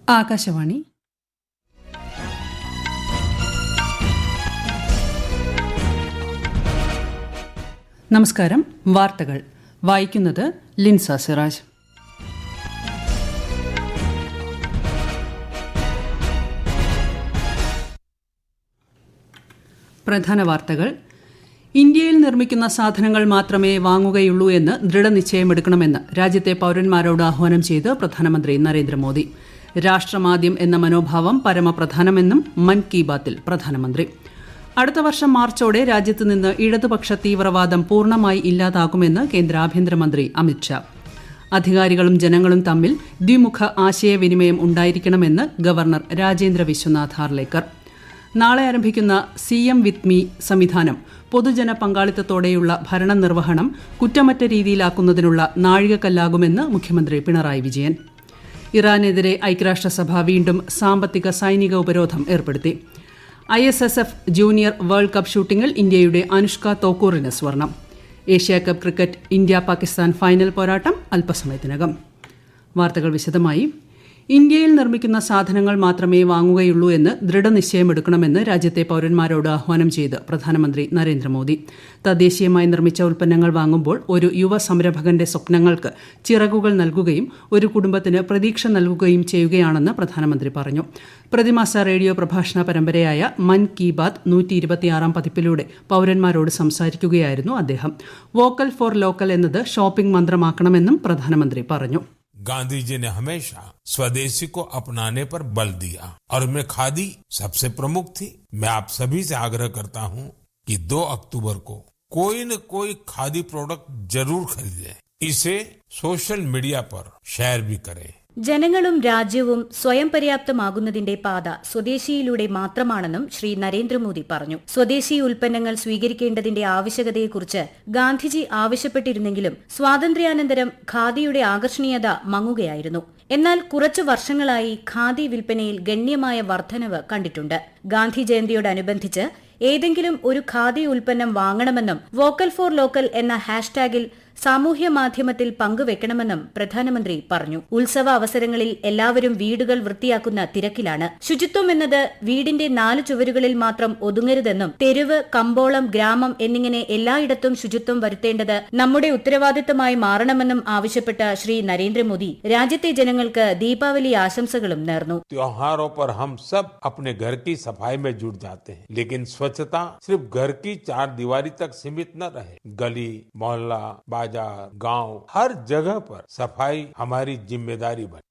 ആകാശവാണി. നമസ്കാരം. വാർത്തകൾ വായിക്കുന്നത് ലിൻസ സിറാജ്. പ്രധാന വാർത്തകൾ. ഇന്ത്യയിൽ നിർമ്മിക്കുന്ന സാധനങ്ങൾ മാത്രമേ വാങ്ങുകയുള്ളൂ എന്ന് ദൃഢനിശ്ചയമെടുക്കണമെന്ന് രാജ്യത്തെ പൌരന്മാരോട് ആഹ്വാനം ചെയ്ത് പ്രധാനമന്ത്രി നരേന്ദ്രമോദി. രാഷ്ട്രമാദ്യം എന്ന മനോഭാവം പരമപ്രധാനമെന്നും മൻ കി ബാത്തിൽ പ്രധാനമന്ത്രി. അടുത്ത വർഷം മാർച്ചോടെ രാജ്യത്ത് നിന്ന് ഇടതുപക്ഷ തീവ്രവാദം പൂർണ്ണമായി ഇല്ലാതാകുമെന്ന് കേന്ദ്ര ആഭ്യന്തരമന്ത്രി അമിത്ഷാ. അധികാരികളും ജനങ്ങളും തമ്മിൽ ദ്വിമുഖ ആശയവിനിമയം ഉണ്ടായിരിക്കണമെന്ന് ഗവർണർ രാജേന്ദ്ര വിശ്വനാഥ് ഹാർലേക്കർ. നാളെ ആരംഭിക്കുന്ന സിഎം വിത്ത് മീ സംവിധാനം പൊതുജന പങ്കാളിത്തത്തോടെയുള്ള ഭരണനിർവഹണം കുറ്റമറ്റ രീതിയിലാക്കുന്നതിനുള്ള നാഴികക്കല്ലാകുമെന്ന് മുഖ്യമന്ത്രി പിണറായി വിജയൻ. ഇറാനെതിരെ ഐക്യരാഷ്ട്രസഭ വീണ്ടും സാമ്പത്തിക സൈനിക ഉപരോധം ഏർപ്പെടുത്തി. ISSF ജൂനിയർ വേൾഡ് കപ്പ് ഷൂട്ടിംഗിൽ ഇന്ത്യയുടെ അനുഷ്ക തോക്കൂറിന് സ്വർണം. Asia Cup cricket India Pakistan final പോരാട്ടം അല്പസമയത്തിനകം. വാർത്തകൾ വിശദമായി. ഇന്ത്യയിൽ നിർമ്മിക്കുന്ന സാധനങ്ങൾ മാത്രമേ വാങ്ങുകയുള്ളൂ എന്ന് ദൃഢനിശ്ചയമെടുക്കണമെന്ന് രാജ്യത്തെ പൌരന്മാരോട് ആഹ്വാനം ചെയ്ത് പ്രധാനമന്ത്രി നരേന്ദ്രമോദി. തദ്ദേശീയമായി നിർമ്മിച്ച ഉൽപ്പന്നങ്ങൾ വാങ്ങുമ്പോൾ ഒരു യുവ സംരംഭകന്റെ സ്വപ്നങ്ങൾക്ക് ചിറകുകൾ നൽകുകയും ഒരു കുടുംബത്തിന് പ്രതീക്ഷ നൽകുകയും ചെയ്യുകയാണെന്ന് പ്രധാനമന്ത്രി പറഞ്ഞു. പ്രതിമാസ റേഡിയോ പ്രഭാഷണ പരമ്പരയായ മൻ കി ബാത് 126 പതിപ്പിലൂടെ പൌരന്മാരോട് സംസാരിക്കുകയായിരുന്നു അദ്ദേഹം. വോക്കൽ ഫോർ ലോക്കൽ എന്നത് ഷോപ്പിംഗ് മന്ത്രമാക്കണമെന്നും പ്രധാനമന്ത്രി പറഞ്ഞു. गांधी जी ने हमेशा स्वदेशी को अपनाने पर बल दिया और उनमें खादी सबसे प्रमुख थी. मैं आप सभी से आग्रह करता हूं कि 2 अक्टूबर को कोई न कोई खादी प्रोडक्ट जरूर खरीदे. इसे सोशल मीडिया पर शेयर भी करें. ജനങ്ങളും രാജ്യവും സ്വയം പര്യാപ്തമാകുന്നതിന്റെ പാത സ്വദേശിയിലൂടെ മാത്രമാണെന്നും ശ്രീ നരേന്ദ്രമോദി പറഞ്ഞു. സ്വദേശി ഉൽപ്പന്നങ്ങൾ സ്വീകരിക്കേണ്ടതിന്റെ ആവശ്യകതയെക്കുറിച്ച് ഗാന്ധിജി ആവശ്യപ്പെട്ടിരുന്നെങ്കിലും സ്വാതന്ത്ര്യാനന്തരം ഖാദിയുടെ ആകർഷണീയത മങ്ങുകയായിരുന്നു. എന്നാൽ കുറച്ചു വർഷങ്ങളായി ഖാദി വിൽപ്പനയിൽ ഗണ്യമായ വർധനവ് കണ്ടിട്ടുണ്ട്. ഗാന്ധി ജയന്തിയോടനുബന്ധിച്ച് ഏതെങ്കിലും ഒരു ഖാദി ഉൽപ്പന്നം വാങ്ങണമെന്നും വോക്കൽ ഫോർ ലോക്കൽ എന്ന ഹാഷ്ടാഗിൽ സാമൂഹ്യ മാധ്യമത്തിൽ പങ്കുവെക്കണമെന്നും പ്രധാനമന്ത്രി പറഞ്ഞു. ഉത്സവ അവസരങ്ങളിൽ എല്ലാവരും വീടുകൾ വൃത്തിയാക്കുന്ന തിരക്കിലാണ്. ശുചിത്വം എന്നത് വീടിന്റെ 4 ചുവരുകളിൽ മാത്രം ഒതുങ്ങരുതെന്നും തെരുവ്, കമ്പോളം, ഗ്രാമം എന്നിങ്ങനെ എല്ലായിടത്തും ശുചിത്വം വരുത്തേണ്ടത് നമ്മുടെ ഉത്തരവാദിത്തമായി മാറണമെന്നും ആവശ്യപ്പെട്ട ശ്രീ നരേന്ദ്രമോദി രാജ്യത്തെ ജനങ്ങൾക്ക് ദീപാവലി ആശംസകളും നേർന്നു. त्योहारों पर हम सब अपने घर की सफाई में जुट जाते हैं, लेकिन स्वच्छता सिर्फ घर की 4 दीवारी तक सीमित न रहे. गली, मोहल्ला, बाजार, गांव, हर जगह पर सफाई हमारी जिम्मेदारी बने.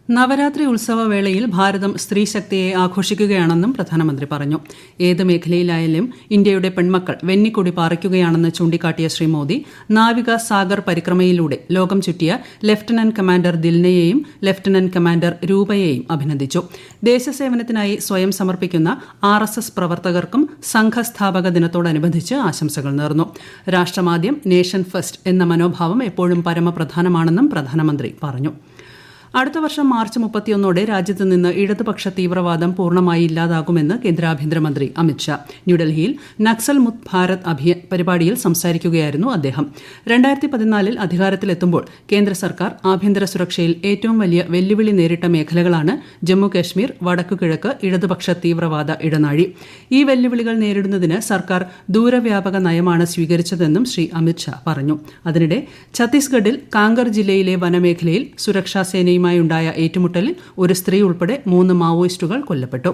നവരാത്രി ഉത്സവവേളയിൽ ഭാരതം സ്ത്രീശക്തിയെ ആഘോഷിക്കുകയാണെന്നും പ്രധാനമന്ത്രി പറഞ്ഞു. ഏത് മേഖലയിലായാലും ഇന്ത്യയുടെ പെൺമക്കൾ വെന്നിക്കൊടി പാറിക്കുകയാണെന്ന് ചൂണ്ടിക്കാട്ടിയ ശ്രീ മോദി നാവിക സാഗർ പരിക്രമയിലൂടെ ലോകം ചുറ്റിയ ലഫ്റ്റനന്റ് കമാൻഡർ ദിൽനയെയും ലഫ്റ്റനന്റ് കമാൻഡർ രൂപയെയും അഭിനന്ദിച്ചു. ദേശസേവനത്തിനായി സ്വയം സമർപ്പിക്കുന്ന RSS പ്രവർത്തകർക്കും സംഘസ്ഥാപക ദിനത്തോടനുബന്ധിച്ച് ആശംസകൾ നേർന്നു. രാഷ്ട്രമാദ്യം നേഷൻ ഫസ്റ്റ് എന്ന മനോഭാവം എപ്പോഴും പരമപ്രധാനമാണെന്നും പ്രധാനമന്ത്രി പറഞ്ഞു. അടുത്ത വർഷം മാർച്ച് 31 രാജ്യത്ത് നിന്ന് ഇടതുപക്ഷ തീവ്രവാദം പൂർണ്ണമായി ഇല്ലാതാകുമെന്ന് കേന്ദ്ര ആഭ്യന്തരമന്ത്രി അമിത്ഷാ. ന്യൂഡൽഹിയിൽ നക്സൽ മുക്ത് ഭാരത് പരിപാടിയിൽ സംസാരിക്കുകയായിരുന്നു അദ്ദേഹം. 2014 അധികാരത്തിലെത്തുമ്പോൾ കേന്ദ്ര സർക്കാർ ആഭ്യന്തര സുരക്ഷയിൽ ഏറ്റവും വലിയ വെല്ലുവിളി നേരിട്ട മേഖലകളാണ് ജമ്മു കശ്മീർ, വടക്കുകിഴക്ക്, ഇടതുപക്ഷ തീവ്രവാദ ഇടനാഴി. ഈ വെല്ലുവിളികൾ നേരിടുന്നതിന് സർക്കാർ ദൂരവ്യാപക നയമാണ് സ്വീകരിച്ചതെന്നും ശ്രീ അമിത്ഷാ പറഞ്ഞു. അതിനിടെ ഛത്തീസ്ഗഡിൽ കാങ്കർ ജില്ലയിലെ വനമേഖലയിൽ സുരക്ഷാസേനയും ായ ഏറ്റുമുട്ടലിൽ ഒരു സ്ത്രീ ഉൾപ്പെടെ 3 മാവോയിസ്റ്റുകൾ കൊല്ലപ്പെട്ടു.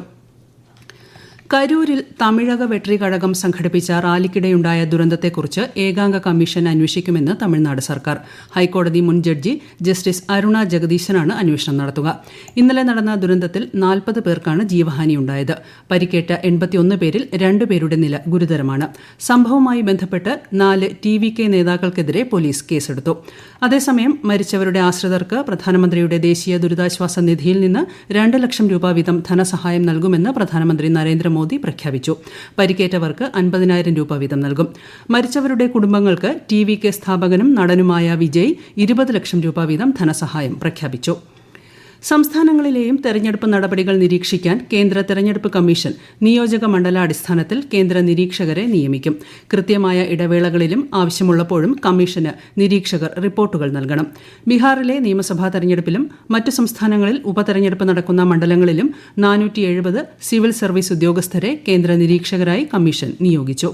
കരൂരിൽ തമിഴക വെട്രി കഴകം സംഘടിപ്പിച്ച റാലിക്കിടെയുണ്ടായ ദുരന്തത്തെക്കുറിച്ച് ഏകാംഗ കമ്മീഷൻ അന്വേഷിക്കുമെന്ന് തമിഴ്നാട് സർക്കാർ. ഹൈക്കോടതി മുൻ ജഡ്ജി ജസ്റ്റിസ് അരുണ ജഗദീശനാണ് അന്വേഷണം നടത്തുക. ഇന്നലെ നടന്ന ദുരന്തത്തിൽ 40 പേർക്കാണ് ജീവഹാനിയുണ്ടായത്. പരിക്കേറ്റ 81 പേരിൽ 2 പേരുടെ നില ഗുരുതരമാണ്. സംഭവവുമായി ബന്ധപ്പെട്ട് 4 TVK നേതാക്കൾക്കെതിരെ പോലീസ് കേസെടുത്തു. അതേസമയം മരിച്ചവരുടെ ആശ്രിതർക്ക് പ്രധാനമന്ത്രിയുടെ ദേശീയ ദുരിതാശ്വാസ നിധിയിൽ നിന്ന് 2 ലക്ഷം രൂപ വീതം ധനസഹായം നൽകുമെന്ന് പ്രധാനമന്ത്രി നരേന്ദ്രമോദി പ്രഖ്യാപിച്ചു. പരിക്കേറ്റവർക്ക് 50,000 രൂപ വീതം നൽകും. മരിച്ചവരുടെ കുടുംബങ്ങൾക്ക് TVK സ്ഥാപകനും നടനുമായ വിജയ് 20 ലക്ഷം രൂപ വീതം ധനസഹായം പ്രഖ്യാപിച്ചു. സംസ്ഥാനങ്ങളിലെയും തെരഞ്ഞെടുപ്പ് നടപടികൾ നിരീക്ഷിക്കാൻ കേന്ദ്ര തെരഞ്ഞെടുപ്പ് കമ്മീഷൻ നിയോജക മണ്ഡലാടിസ്ഥാനത്തിൽ കേന്ദ്ര നിരീക്ഷകരെ നിയമിക്കും. കൃത്യമായ ഇടവേളകളിലും ആവശ്യമുള്ളപ്പോഴും കമ്മീഷന് നിരീക്ഷകർ റിപ്പോർട്ടുകൾ നൽകണം. ബീഹാറിലെ നിയമസഭാ തെരഞ്ഞെടുപ്പിലും മറ്റു സംസ്ഥാനങ്ങളിൽ ഉപതെരഞ്ഞെടുപ്പ് നടക്കുന്ന മണ്ഡലങ്ങളിലും 470 സിവിൽ സർവീസ് ഉദ്യോഗസ്ഥരെ കേന്ദ്ര നിരീക്ഷകരായി കമ്മീഷൻ നിയോഗിച്ചു.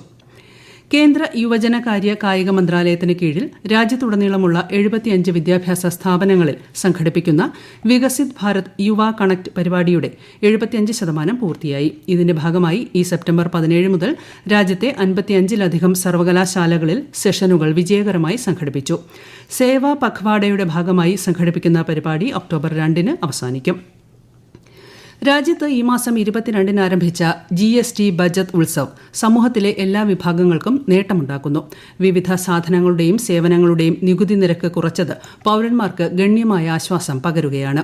കേന്ദ്ര യുവജനകാര്യ കായിക മന്ത്രാലയത്തിന് കീഴിൽ രാജ്യത്തുടനീളമുള്ള 75 വിദ്യാഭ്യാസ സ്ഥാപനങ്ങളിൽ സംഘടിപ്പിക്കുന്ന വികസിത് ഭാരത് യുവ കണക്ട് പരിപാടിയുടെ 75% പൂർത്തിയായി. ഇതിന്റെ ഭാഗമായി ഈ സെപ്റ്റംബർ 17 മുതൽ രാജ്യത്തെ 55-ലധികം സർവകലാശാലകളിൽ സെഷനുകൾ വിജയകരമായി സംഘടിപ്പിച്ചു. സേവാ പഖ്വാഡയുടെ ഭാഗമായി സംഘടിപ്പിക്കുന്ന പരിപാടി ഒക്ടോബർ 2-ന് അവസാനിക്കും. രാജ്യത്ത് ഈ മാസം 22-ന് ആരംഭിച്ച GST ബജറ്റ് ഉത്സവ് സമൂഹത്തിലെ എല്ലാ വിഭാഗങ്ങൾക്കും നേട്ടമുണ്ടാക്കുന്നു. വിവിധ സാധനങ്ങളുടെയും സേവനങ്ങളുടെയും നികുതി നിരക്ക് കുറച്ചത് പൌരന്മാർക്ക് ഗണ്യമായ ആശ്വാസം പകരുകയാണ്.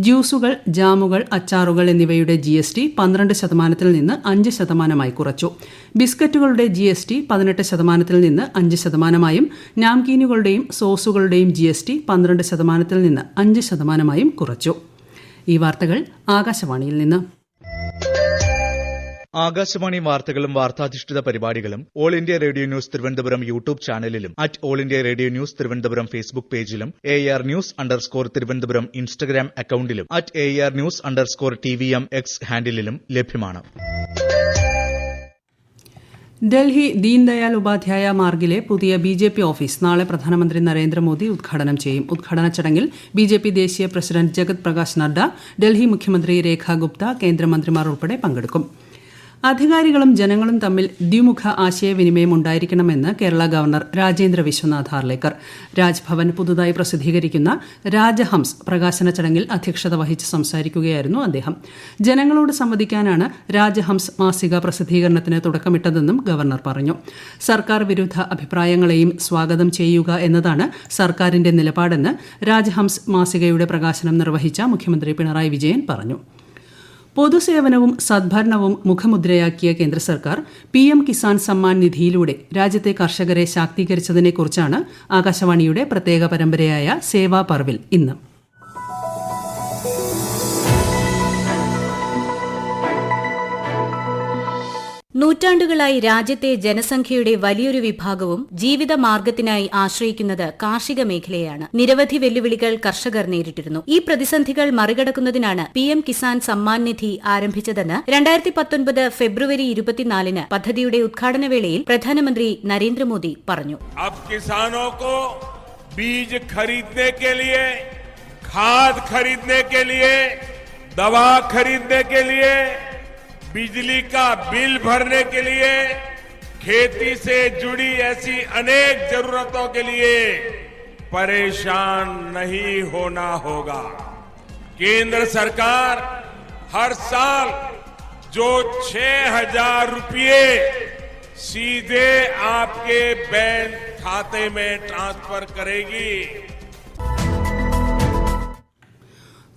ജ്യൂസുകൾ, ജാമുകൾ, അച്ചാറുകൾ എന്നിവയുടെ GST 12% നിന്ന് 5% കുറച്ചു. ബിസ്ക്കറ്റുകളുടെ GST 18% നിന്ന് 5%, നാംകീനുകളുടെയും സോസുകളുടെയും GST 12% നിന്ന് 5% കുറച്ചു. ഈ വാർത്തകൾ ആകാശവാണിയിൽ നിന്ന്. ആകാശവാണി വാർത്തകളും വാർത്താധിഷ്ഠിത പരിപാടികളും all India radio news Thiruvananthapuram YouTube ചാനലിലും all India radio news Thiruvananthapuram Facebook പേജിലും AR News_ തിരുവനന്തപുരം ഇൻസ്റ്റഗ്രാം അക്കൌണ്ടിലും AR News_TVM X ഹാൻഡിലും ലഭ്യമാണ്. ഡൽഹി ദീൻദയാൽ ഉപാധ്യായ മാർഗിലെ പുതിയ BJP ഓഫീസ് നാളെ പ്രധാനമന്ത്രി നരേന്ദ്രമോദി ഉദ്ഘാടനം ചെയ്യും. ഉദ്ഘാടന ചടങ്ങിൽ BJP ദേശീയ പ്രസിഡന്റ് ജഗത് പ്രകാശ് നഡ്ഡ, ഡൽഹി മുഖ്യമന്ത്രി രേഖ ഗുപ്ത, കേന്ദ്രമന്ത്രിമാർ ഉൾപ്പെടെ പങ്കെടുക്കും. അധികാരികളും ജനങ്ങളും തമ്മിൽ ദ്വിമുഖ ആശയവിനിമയം ഉണ്ടായിരിക്കണമെന്ന് കേരള ഗവർണർ രാജേന്ദ്ര വിശ്വനാഥ് ഹാർലേക്കർ. രാജ്ഭവൻ പുതുതായി പ്രസിദ്ധീകരിക്കുന്ന രാജഹംസ് പ്രകാശന ചടങ്ങിൽ അധ്യക്ഷത വഹിച്ച് സംസാരിക്കുകയായിരുന്നു അദ്ദേഹം. ജനങ്ങളോട് സംവദിക്കാനാണ് രാജഹംസ് മാസിക പ്രസിദ്ധീകരണത്തിന് തുടക്കമിട്ടതെന്നും ഗവർണർ പറഞ്ഞു. സർക്കാർ വിരുദ്ധ അഭിപ്രായങ്ങളെയും സ്വാഗതം ചെയ്യുക എന്നതാണ് സർക്കാരിന്റെ നിലപാടെന്ന് രാജഹംസ് മാസികയുടെ പ്രകാശനം നിർവഹിച്ച മുഖ്യമന്ത്രി പിണറായി വിജയൻ പറഞ്ഞു. പൊതുസേവനവും സദ്ഭരണവും മുഖമുദ്രയാക്കിയ കേന്ദ്ര സർക്കാർ PM കിസാൻ സമ്മാൻ നിധിയിലൂടെ രാജ്യത്തെ കർഷകരെ ശാക്തീകരിച്ചതിനെക്കുറിച്ചാണ് ആകാശവാണിയുടെ പ്രത്യേക പരമ്പരയായ സേവാ പർവിൽ ഇന്ന്. നൂറ്റാണ്ടുകളായി രാജ്യത്തെ ജനസംഖ്യയുടെ വലിയൊരു വിഭാഗവും ജീവിതമാർഗത്തിനായി ആശ്രയിക്കുന്നത് കാർഷിക മേഖലയാണ്. നിരവധി വെല്ലുവിളികൾ കർഷകർ നേരിട്ടിരുന്നു. ഈ പ്രതിസന്ധികൾ മറികടക്കുന്നതിനാണ് PM കിസാൻ സമ്മാൻ നിധി ആരംഭിച്ചതെന്ന് 2019 ഫെബ്രുവരി 24-ന് പദ്ധതിയുടെ ഉദ്ഘാടന വേളയിൽ പ്രധാനമന്ത്രി നരേന്ദ്രമോദി പറഞ്ഞു. बीज खरीदने के लिए, खाद खरीदने के लिए, दवा खरीदने के लिए, बिजली का बिल भरने के लिए, खेती से जुड़ी ऐसी अनेक जरूरतों के लिए परेशान नहीं होना होगा. केंद्र सरकार हर साल जो 6,000 रुपये सीधे आपके बैंक खाते में ट्रांसफर करेगी.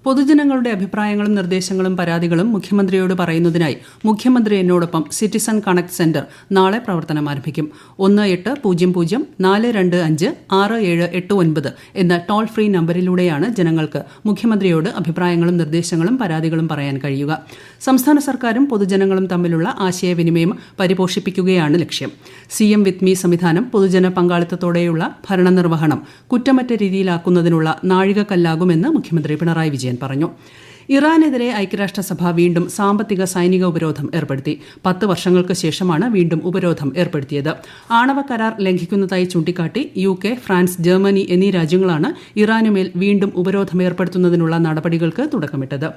പൊതുജനങ്ങളുടെ അഭിപ്രായങ്ങളും നിർദ്ദേശങ്ങളും പരാതികളും മുഖ്യമന്ത്രിയോട് പറയുന്നതിനായി മുഖ്യമന്ത്രി എന്നോടൊപ്പം സിറ്റിസൺ കണക്ട് സെന്റർ നാളെ പ്രവർത്തനം ആരംഭിക്കും. 1800-425-6789 എന്ന ടോൾ ഫ്രീ നമ്പരിലൂടെയാണ് ജനങ്ങൾക്ക് മുഖ്യമന്ത്രിയോട് അഭിപ്രായങ്ങളും നിർദ്ദേശങ്ങളും പരാതികളും പറയാൻ കഴിയുക. സംസ്ഥാന സർക്കാരും പൊതുജനങ്ങളും തമ്മിലുള്ള ആശയവിനിമയം പരിപോഷിപ്പിക്കുകയാണ് ലക്ഷ്യം. CM വിത്ത് മീ സംവിധാനം പൊതുജന പങ്കാളിത്തത്തോടെയുള്ള ഭരണനിർവഹണം കുറ്റമറ്റ രീതിയിലാക്കുന്നതിനുള്ള നാഴികക്കല്ലാകുമെന്ന് മുഖ്യമന്ത്രി പിണറായി വിജയൻ പറഞ്ഞു. ഇറാനെതിരെ ഐക്യരാഷ്ട്രസഭ വീണ്ടും സാമ്പത്തിക സൈനിക ഉപരോധം ഏർപ്പെടുത്തി. 10 വർഷങ്ങൾക്ക് ശേഷമാണ് വീണ്ടും ഉപരോധം ഏർപ്പെടുത്തിയത്. ആണവ കരാർ ലംഘിക്കുന്നതായി ചൂണ്ടിക്കാട്ടി UK, ഫ്രാൻസ്, ജർമ്മനി എന്നീ രാജ്യങ്ങളാണ് ഇറാനുമേൽ വീണ്ടും ഉപരോധം ഏർപ്പെടുത്തുന്നതിനുള്ള നടപടികൾക്ക് തുടക്കമിട്ടത്.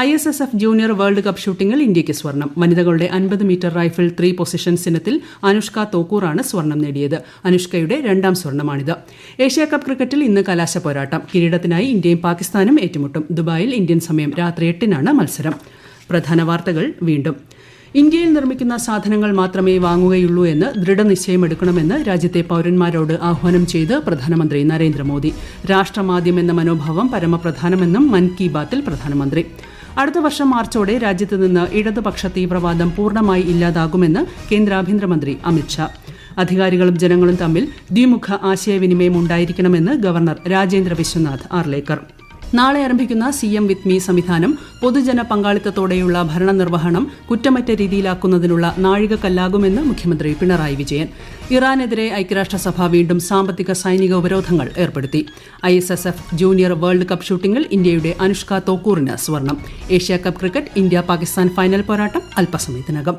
ISSF ജൂനിയർ വേൾഡ് കപ്പ് ഷൂട്ടിംഗിൽ ഇന്ത്യയ്ക്ക് സ്വർണം. വനിതകളുടെ 50 മീറ്റർ റൈഫിൾ 3 പൊസിഷൻസ് ഇനത്തിൽ അനുഷ്ക തോക്കൂറാണ് സ്വർണം നേടിയത്. അനുഷ്കയുടെ 2ാം സ്വർണമാണിത്. ഏഷ്യാകപ്പ് ക്രിക്കറ്റിൽ ഇന്ന് കലാശ പോരാട്ടം. കിരീടത്തിനായി ഇന്ത്യയും പാകിസ്ഥാനും ഏറ്റുമുട്ടും. ദുബായിൽ ഇന്ത്യൻ സമയം രാത്രി 8-നാണ് മത്സരം. പ്രധാന വാർത്തകൾ വീണ്ടും. ഇന്ത്യയിൽ നിർമ്മിക്കുന്ന സാധനങ്ങൾ മാത്രമേ വാങ്ങുകയുള്ളൂ എന്ന് ദൃഢനിശ്ചയമെടുക്കണമെന്ന് രാജ്യത്തെ പൌരന്മാരോട് ആഹ്വാനം ചെയ്ത് പ്രധാനമന്ത്രി നരേന്ദ്രമോദി. രാഷ്ട്രമാദ്യം എന്ന മനോഭാവം പരമപ്രധാനമെന്നും മൻ കി ബാത്തിൽ പ്രധാനമന്ത്രി. അടുത്ത വർഷം മാർച്ചോടെ രാജ്യത്ത് നിന്ന് ഇടതുപക്ഷ തീവ്രവാദം പൂർണ്ണമായി ഇല്ലാതാകുമെന്ന് കേന്ദ്ര ആഭ്യന്തരമന്ത്രി അമിത്ഷാ. അധികാരികളും ജനങ്ങളും തമ്മിൽ ദ്വിമുഖ ആശയവിനിമയം ഉണ്ടായിരിക്കണമെന്ന് ഗവർണർ രാജേന്ദ്ര വിശ്വനാഥ് ആർലേക്കർ. നാളെ ആരംഭിക്കുന്ന CM with me സംവിധാനം പൊതുജന പങ്കാളിത്തത്തോടെയുള്ള ഭരണനിർവഹണം കുറ്റമറ്റ രീതിയിലാക്കുന്നതിനുള്ള നാഴികക്കല്ലാകുമെന്ന് മുഖ്യമന്ത്രി പിണറായി വിജയൻ. ഇറാനെതിരെ ഐക്യരാഷ്ട്രസഭ വീണ്ടും സാമ്പത്തിക സൈനിക ഉപരോധങ്ങൾ ഏർപ്പെടുത്തി. ISSF ജൂനിയർ വേൾഡ് കപ്പ് ഷൂട്ടിംഗിൽ ഇന്ത്യയുടെ അനുഷ്ക തോക്കൂറിന് സ്വർണം. Asia Cup cricket India Pakistan final പോരാട്ടം അല്പസമയത്തിനകം.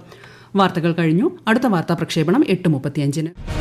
വാർത്തകൾ കഴിഞ്ഞു. അടുത്ത വാർത്താ പ്രക്ഷേപണം 8:35.